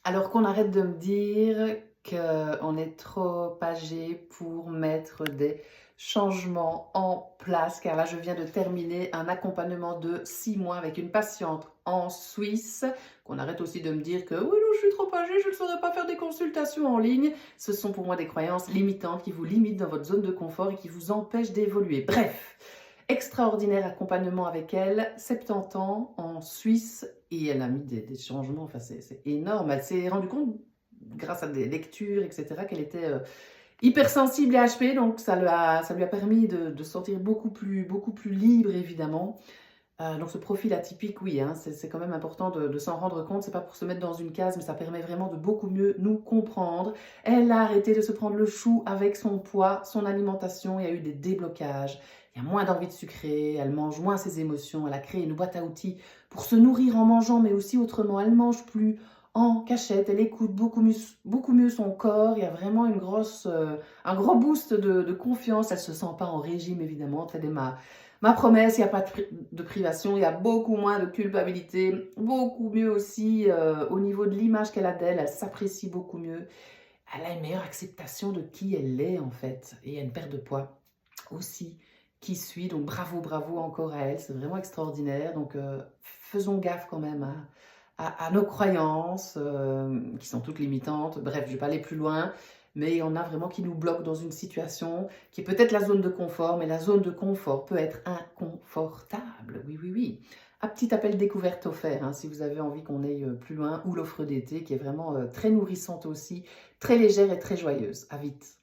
Alors qu'on arrête de me dire qu'on est trop âgé pour mettre des changements en place, car là, je viens de terminer un accompagnement de 6 mois avec une patiente en Suisse, qu'on arrête aussi de me dire que oui, non, je suis trop âgée, je ne saurais pas faire des consultations en ligne. Ce sont pour moi des croyances limitantes qui vous limitent dans votre zone de confort et qui vous empêchent d'évoluer. Bref, extraordinaire accompagnement avec elle, 70 ans en Suisse, et elle a mis des changements, enfin c'est énorme. Elle s'est rendue compte, grâce à des lectures, etc., qu'elle était hypersensible et HP, donc ça lui a permis de se sentir beaucoup plus libre, évidemment. Donc ce profil atypique, oui, hein, c'est quand même important de s'en rendre compte. C'est pas pour se mettre dans une case, mais ça permet vraiment de beaucoup mieux nous comprendre. Elle a arrêté de se prendre le chou avec son poids, son alimentation. Il y a eu des déblocages. Il y a moins d'envie de sucrer. Elle mange moins ses émotions. Elle a créé une boîte à outils pour se nourrir en mangeant, mais aussi autrement. Elle mange plus en cachette. Elle écoute beaucoup mieux son corps. Il y a vraiment un gros boost de confiance. Elle se sent pas en régime, évidemment. Très ma promesse, il n'y a pas de privation, il y a beaucoup moins de culpabilité, beaucoup mieux aussi au niveau de l'image qu'elle a d'elle, elle s'apprécie beaucoup mieux, elle a une meilleure acceptation de qui elle est en fait, et il y a une perte de poids aussi qui suit, donc bravo encore à elle, c'est vraiment extraordinaire, donc faisons gaffe quand même à nos croyances qui sont toutes limitantes. Bref, je ne vais pas aller plus loin, mais il y en a vraiment qui nous bloquent dans une situation qui est peut-être la zone de confort, mais la zone de confort peut être inconfortable. Oui, oui, oui. Un petit appel découverte offert hein, si vous avez envie qu'on aille plus loin, ou l'offre d'été qui est vraiment très nourrissante aussi, très légère et très joyeuse. À vite.